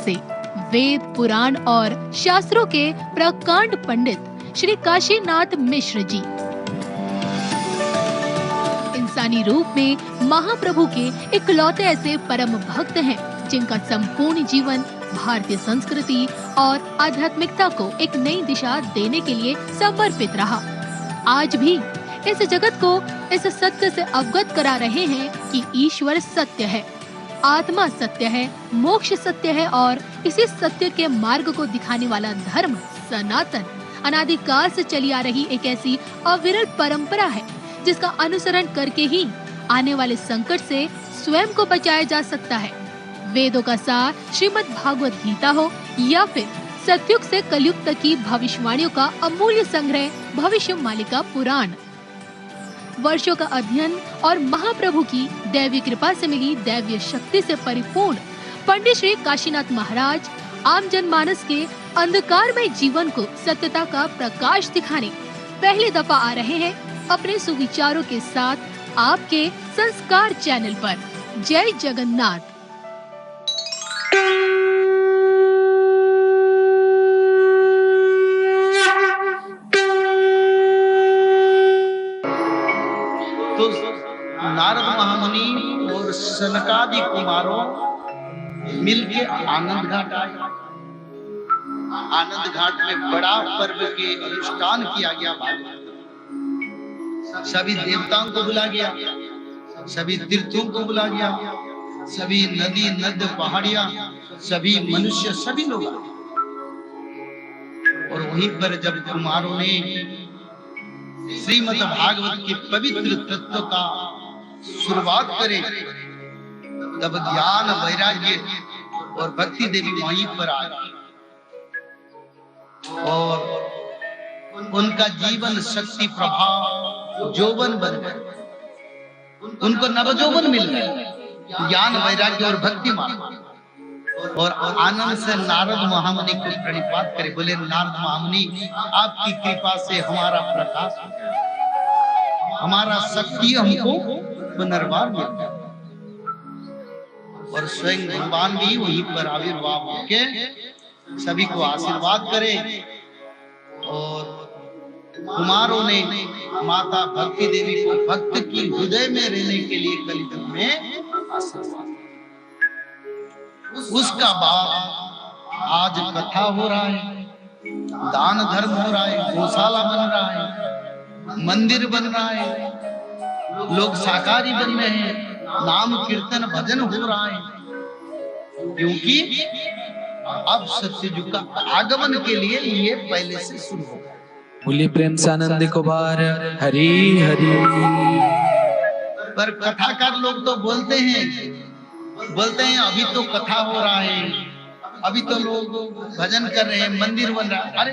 से वेद, पुराण और शास्त्रों के प्रकांड पंडित श्री काशीनाथ मिश्र जी। इंसानी रूप में महाप्रभु के इकलौते ऐसे परम भक्त हैं जिनका संपूर्ण जीवन भारतीय संस्कृति और आध्यात्मिकता को एक नई दिशा देने के लिए समर्पित रहा। आज भी इस जगत को इस सत्य से अवगत करा रहे हैं कि ईश्वर सत्य है, आत्मा सत्य है, मोक्ष सत्य है और इसी सत्य के मार्ग को दिखाने वाला धर्म सनातन अनादिकाल से चली आ रही एक ऐसी अविरल परंपरा है जिसका अनुसरण करके ही आने वाले संकट से स्वयं को बचाया जा सकता है। वेदों का सार श्रीमद् भागवत गीता हो या फिर सतयुग से कलयुग तक की भविष्यवाणियों का अमूल्य संग्रह भविष्य मालिका पुराण। वर्षों का अध्ययन और महाप्रभु की दैवी कृपा से मिली दैवीय शक्ति से परिपूर्ण पंडित श्री काशीनाथ महाराज आम जनमानस के अंधकारमय जीवन को सत्यता का प्रकाश दिखाने पहली दफा आ रहे हैं अपने सुविचारों के साथ आपके संस्कार चैनल पर। जय जगन्नाथ। तो नारद महामुनि और सनकादि कुमारों मिलके आनंद घाट आए। आनंद घाट में बड़ा पर्व के अनुष्ठान किया गया। सभी देवताओं को बुला गया, सभी तीर्थों को बुला गया, सभी नदी नद पहाड़ियां, सभी मनुष्य, सभी लोग आए। और वहीं पर जब कुमारों ने श्रीमद् भागवत के पवित्र तत्व का शुरुआत करे तब ज्ञान, वैराग्य और भक्ति देवी वहीं पर आए और उनका जीवन शक्ति प्रभाव यौवन बन गए। उनको नवजौवन मिल गया, ज्ञान, वैराग्य और भक्ति मार्ग। और आनंद से नारद महामुनि को प्रणिपात करे, बोले नारद महामुनि आपकी कृपा से हमारा प्रकाश हो गया, हमारा शक्ति हमको पुनर्वार मिल गया। और स्वयं भगवान भी वहीं पर आविर्भाव होके सभी को आशीर्वाद करे। और कुमारों ने माता भक्ति देवी को भक्त की हृदय में रहने के लिए कलियुग में आशीर्वाद। उसका बाद आज कथा हो रहा है, दान धर्म हो रहा है, गौशाला बन रहा है, मंदिर बन रहा है, लोग शाकाहारी बन रहे हैं, नाम कीर्तन भजन हो रहा है, क्योंकि अब सत्ययुग का आगमन के लिए ये पहले से शुरू हो गया। बोलिए प्रेम से आनंद को बार हरि हरि। पर कथाकार लोग तो बोलते हैं अभी तो कथा हो रहा है, अभी तो लोग भजन कर रहे हैं, मंदिर बन रहा है। अरे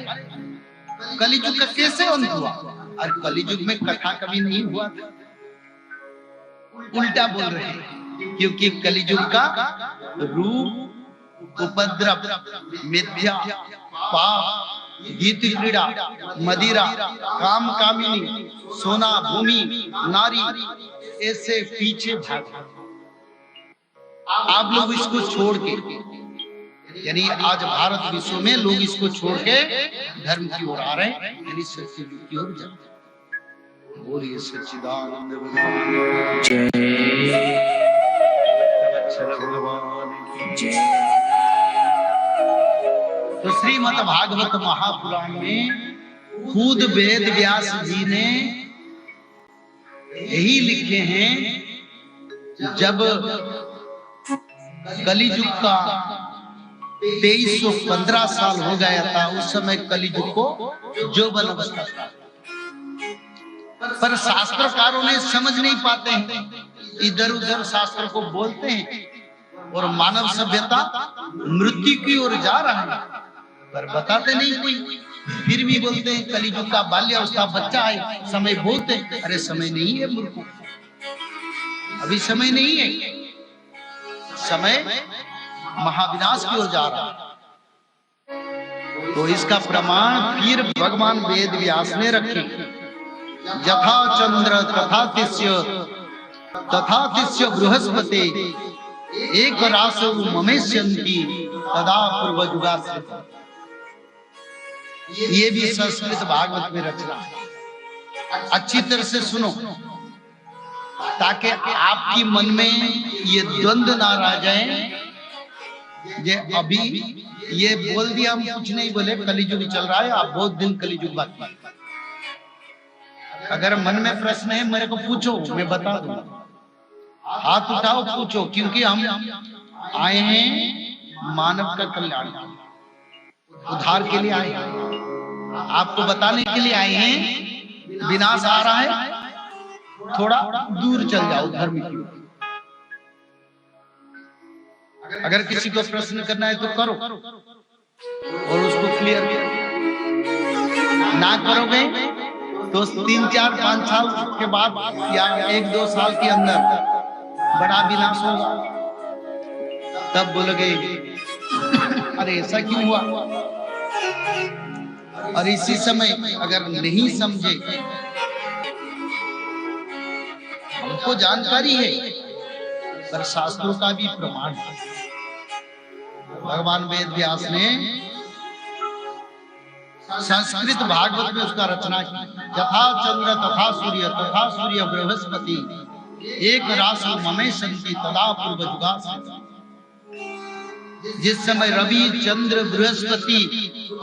कलियुग का कैसे अंत हुआ? और कलियुग में कथा कभी नहीं हुआ था। उल्टा बोल रहे हैं, क्योंकि कलियुग का रूप, उपद्रव, मिथ्या, पाप, गीत क्रीड़ा, मदिरा, काम कामिनी, सोना, भूमि, नारी, ऐसे पीछे भाग। आप लोग इसको छोड़ के, यानी आज भारत विश्व में लोग इसको छोड़ के धर्म की ओर आ रहे हैं, यानी सत्य की ओर जाते हैं। बोलिए सच्चिदानंद भगवान जय। तो श्रीमद् भागवत महापुराण में खुद वेद व्यास जी ने यही लिखे हैं, जब कलियुग का 2315 साल हो गया था, उस समय कलियुग को यौवन अवस्था था। पर शास्त्रकारों ने समझ नहीं पाते हैं, इधर उधर शास्त्र को बोलते हैं और मानव सभ्यता मृत्यु की ओर जा रहा है, पर बताते नहीं कोई। फिर भी बोलते हैं कलियुग का बाल्यावस्था बच्चा है, समय बहुत है। अरे समय नहीं है मूर्खों, अभी समय नहीं है, समय महाविनाश की ओर जा रहा है। तो इसका प्रमाण फिर भगवान वेद व्यास ने रखे। यथा चंद्र तथा तिष्य बृहस्पति एक रासो ममेश्यन्ति तदा पूर्व जुगास्य। ये भी संस्कृत भागवत में रचना है। अच्छी तरह से सुनो ताकि आपकी मन में ये द्वंद्व ना रह जाए। ये अभी ये बोल दिया, हम कुछ नहीं बोले, कलियुग चल रहा है, आप बहुत दिन कलियुग बाकी है। अगर मन में प्रश्न है मेरे को पूछो, मैं बता दूंगा। हाथ उठाओ, पूछो, क्योंकि हम आए हैं मानव का कल्याण, उद्धार के लिए आए हैं। आपको बताने के लिए आए हैं विनाश आ रहा है, थोड़ा दूर चल जाओ धर्म की। अगर किसी को प्रश्न करना है तो करो और उसको क्लियर ना करोगे तो 3, 4, 5 साल के बाद या 1-2 साल के अंदर बड़ा विनाश होगा। तब बोलोगे अरे ऐसा क्यों हुआ। और इसी समय अगर नहीं समझे, हमको जानकारी है पर शास्त्रों का भी प्रमाण है। भगवान वेद व्यास ने संस्कृत भागवत में उसका रचना की। यथा चंद्र तथा सूर्य बृहस्पति एक राशि ममे संति तदा पूर्व जुगास्य। जिस समय रवि चंद्र बृहस्पति,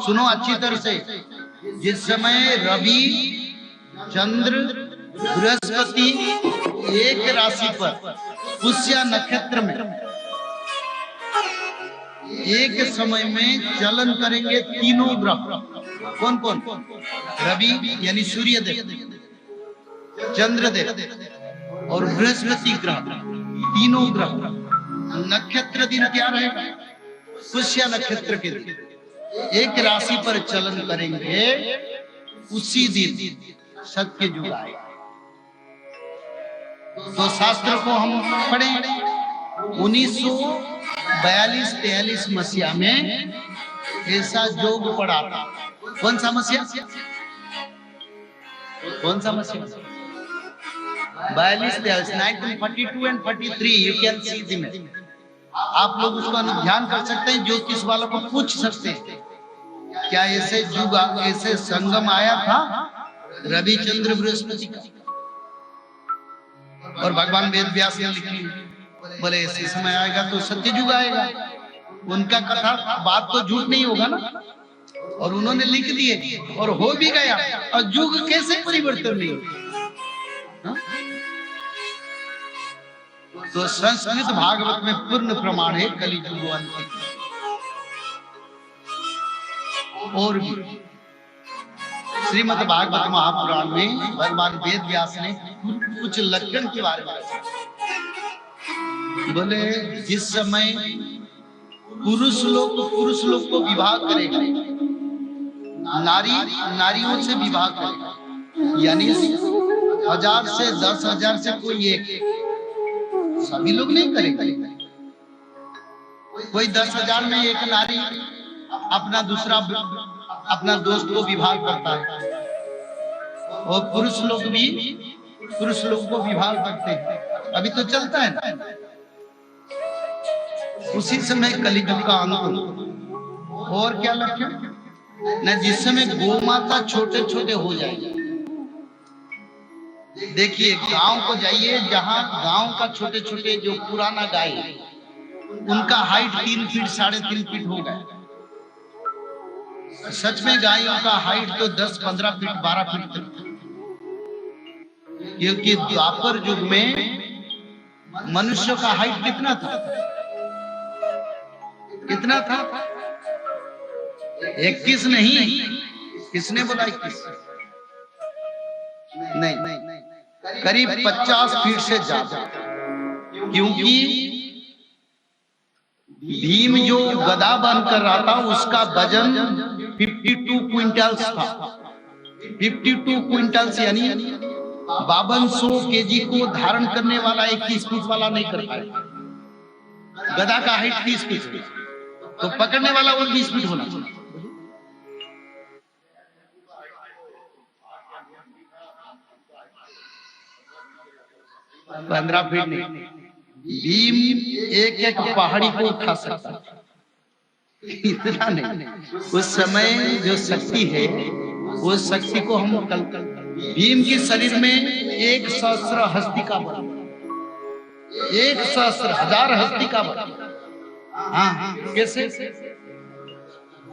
सुनो अच्छी तरह से, जिस समय रवि चंद्र बृहस्पति एक राशि पर पुष्य नक्षत्र में एक समय में चलन करेंगे तीनों ग्रह। कौन कौन? रवि यानी सूर्य देव, चंद्रदेव और बृहस्पति ग्रह, तीनों ग्रह। नक्षत्र दिन क्या रहेगा? पुष्य नक्षत्र के दिन एक राशि पर चलन करेंगे, उसी दिन सत्य युग आएगा। तो शास्त्र को हम पढ़े 1942-43 मसीहा में ऐसा योग पड़ा था। कौन सा मसीहा? कौन सा मसीहा? 42-43, 1942 and 43। You can see the image. आप लोग उसको अनुध्यान कर सकते हैं, ज्योतिष वालों को पूछ सकते हैं क्या ऐसे युग, ऐसे संगम आया था रवि चंद्र बृहस्पति का। और भगवान वेद व्यास ने लिखी, बोले ऐसे समय आएगा तो सत्य युग आएगा। उनका कथा बात तो झूठ नहीं होगा ना। और उन्होंने लिख दिए और हो भी गया, और युग कैसे परिवर्तन नहीं होगा। तो संस्कृत भागवत में पूर्ण प्रमाण है कलियुग अंत। और भी श्रीमद् भागवत महापुराण में भगवान वेद व्यास ने कुछ लक्षण के बारे में बोले। जिस समय पुरुष लोग को विवाह करेगा, नारियों से विवाह करेगा, यानी 1000 से 10,000 से कोई एक, सभी लोग नहीं करेंगे। कोई 10,000 में एक नारी अपना दोस्त को विवाह करता है, और पुरुष लोग को विवाह करते हैं। अभी तो चलता है ना। उसी समय कलियुग का अंत। और क्या लक्षण न, जिस समय गौ माता छोटे छोटे हो जाएंगे। देखिए गांव को जाइए, जहां गांव का छोटे छोटे जो पुराना गाय है, उनका हाइट 3 फीट 3.5 फीट हो गया। सच में गायों का हाइट तो 10, 15 फीट 12 फीट तक, क्योंकि द्वापर युग में मनुष्य का हाइट कितना था? कितना था? 21 नहीं। किसने बोला 21? नहीं, करीब 50 फीट से ज्यादा। क्योंकि भीम जो गदा बांध कर रहा था, उसका वजन 52 क्विंटल्स था। 52 क्विंटल्स यानी 5200 केजी को धारण करने वाला 21 फीट वाला नहीं कर पाएगा। गदा का हाइट 30 फीट है, तो पकड़ने वाला और 20 फीट होना चाहिए। पंद्रह फीट नहीं। भीम एक पहाड़ी को उठा सकता। इतना नहीं, उस समय जो शक्ति है उस शक्ति को हम कल भीम के शरीर में 1 सहस्त्र हस्ती का बल, 1 सहस्त्र हजार हस्ती का बल। हाँ कैसे?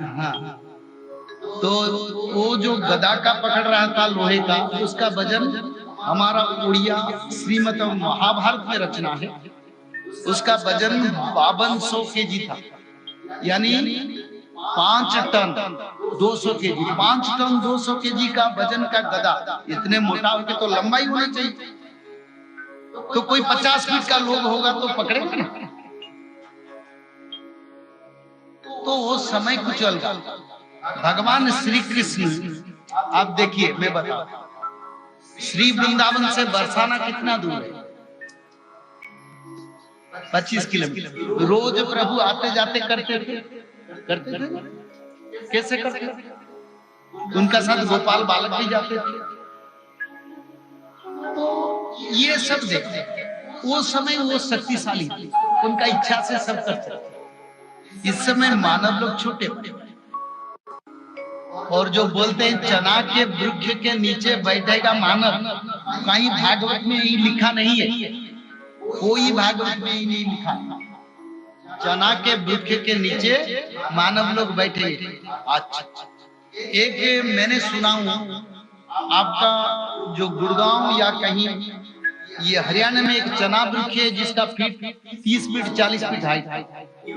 हाँ तो वो जो गदा का पकड़ रहा था लोहे का, उसका वजन हमारा उड़िया श्रीमद् महाभारत में रचना है, उसका वजन 5200 केजी था, यानी 5 टन 200 केजी। 5 टन 200 केजी का वजन का गदा इतने मोटा होके तो लंबाई होनी चाहिए, तो कोई 50 फीट का लोग होगा तो पकड़ेगा ना। तो वो समय कुछ अलग। भगवान श्री कृष्ण, आप देखिए, मैं बताऊं, श्री वृंदावन से बरसाना कितना दूर है? 25 किलोमीटर। रोज प्रभु आते जाते करते थे। कैसे करते थे? उनका साथ गोपाल बालक भी जाते थे। तो ये सब देखते, वो समय वो शक्तिशाली थे, उनका इच्छा से सब करते थे। इस समय मानव लोग छोटे बड़े, और जो बोलते हैं चना के वृक्ष के नीचे बैठेगा मानव, कहीं भागवत में ही लिखा नहीं है, कोई भागवत में ही नहीं लिखा है चना के वृक्ष के नीचे मानव लोग बैठे। अच्छा, एक मैंने सुना हूं, आपका जो गुड़गांव या कहीं ये हरियाणा में एक चना वृक्ष है जिसका फीट 30 फीट 40 फीट हाइट है,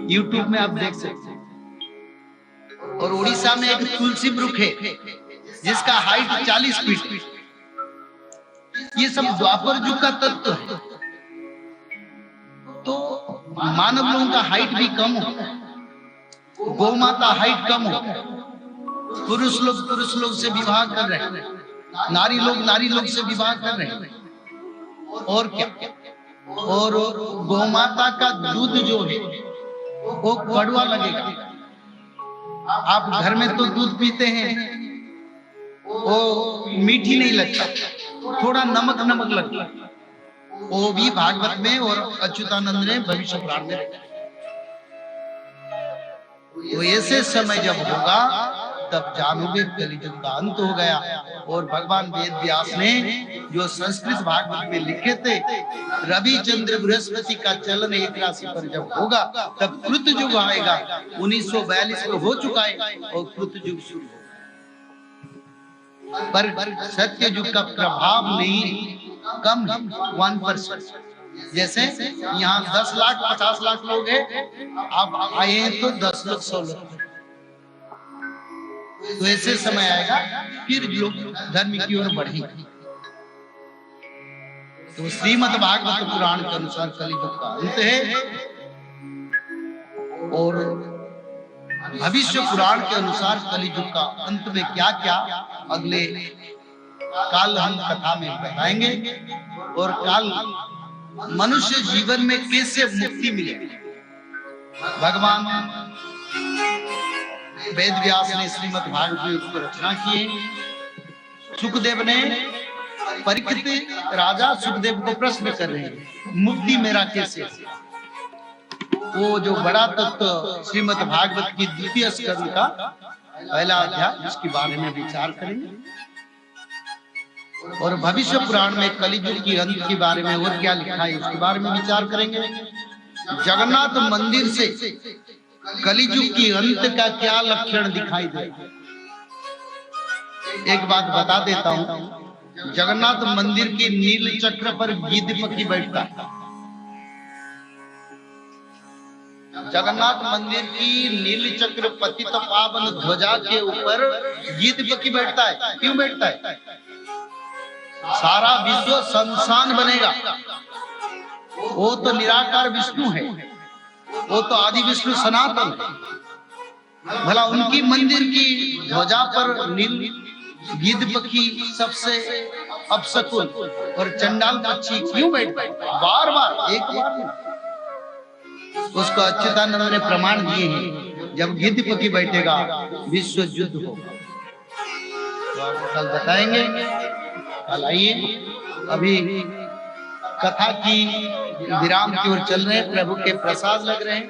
यूट्यूब में आप देख सकते हैं। और उड़ीसा में एक तुलसी वृक्ष है जिसका हाइट 40 फीट। ये सब द्वापर युग का तत्व है। तो मानव लोगों का हाइट भी कम हो, गौ माता हाइट कम हो, पुरुष लोग से विवाह कर रहे हैं, नारी लोग से विवाह कर रहे हैं, और क्या, और गौ माता का दूध जो है वो कड़वा लगेगा। आप घर में तो दूध पीते हैं, वो मीठी नहीं लगता, थोड़ा नमक लगता है। वो भी भागवत में और अच्युतानंद ने भविष्य पुराण में। तो ऐसे समय जब होगा तब जानोगे कलियुग का अंत हो गया। और भगवान वेद व्यास ने जो संस्कृत भागवत में लिखे थे, रवि चंद्र बृहस्पति का चलन एक राशि पर जब होगा तब कृत युग आएगा। 1942 में हो चुका है और कृत युग शुरू होगा। पर सत्य युग का प्रभाव नहीं, कम 1%। जैसे यहाँ 10 लाख 50 लाख लोग हैं, आप आए हैं तो 10 लोग 100 लोग। तो ऐसे समय आएगा फिर लोग धर्म की ओर बढ़ेंगे। तो श्रीमद् भागवत पुराण के अनुसार कलियुग का अंत है, और भविष्य पुराण के अनुसार कलियुग का अंत में क्या क्या अगले काल हम कथा में बताएंगे, और काल मनुष्य जीवन में कैसे मुक्ति मिलेगी। भगवान वेद व्यास ने श्रीमद् भागवत की रचना की है। सुखदेव ने, परीक्षित राजा सुखदेव को प्रश्न कर रहे हैं, मुक्ति मेरा कैसे? वो जो बड़ा तत्व श्रीमद् भागवत की द्वितीय स्कंद का पहला अध्याय, इसके बारे में विचार करेंगे। और भविष्य पुराण में कलियुग की अंत के बारे में और क्या लिखा है उसके बारे में विचार करेंगे। जगन्नाथ मंदिर से कलियुग की अंत का क्या लक्षण दिखाई दे। एक बात बता देता हूं, जगन्नाथ मंदिर की नील चक्र पर गिद्ध पक्षी बैठता है। जगन्नाथ मंदिर की नील चक्र पतित पावन ध्वजा के ऊपर गिद्ध पक्षी बैठता है। क्यों बैठता है? सारा विश्व संसान बनेगा। वो तो निराकार विष्णु है, वो तो आदि विष्णु सनातन है। भला उनकी मंदिर की ध्वजा पर नील गिद्ध पक्षी सबसे अपशकुन और चंडाल पक्षी क्यों बैठता है? बार बार, एक बार नहीं। उसको अच्युतानंद ने प्रमाण दिए हैं, जब गिद्ध पक्षी बैठेगा विश्व युद्ध होगा। तो कल बताएंगे। कल आइए, अभी कथा की विराम की ओर चल रहे हैं। प्रभु के प्रसाद लग रहे हैं।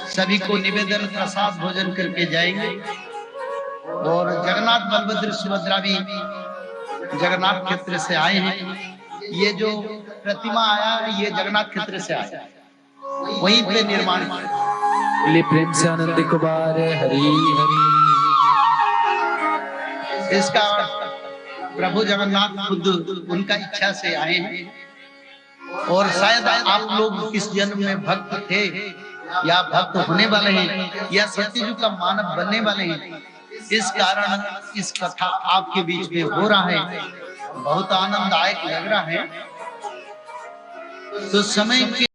सभी को निवेदन प्रसाद भोजन करके जाएंगे। और जगन्नाथ बलभद्र सुभद्रा भी जगन्नाथ क्षेत्र से आए हैं। ये जो प्रतिमा आया ये जगन्नाथ क्षेत्र से आया, वहीं पे निर्माण किया। बोलिए प्रेम से आनंद कुमार हरि हरि। इसका प्रभु जगन्नाथ खुद उनका इच्छा से आए हैं। और शायद आप लोग इस जन्म में भक्त थे या भक्त होने वाले हैं या सत्ययुग का मानव बनने वाले हैं, इस कारण इस कथा आपके बीच में हो रहा है। बहुत आनंददायक लग रहा है। तो समय के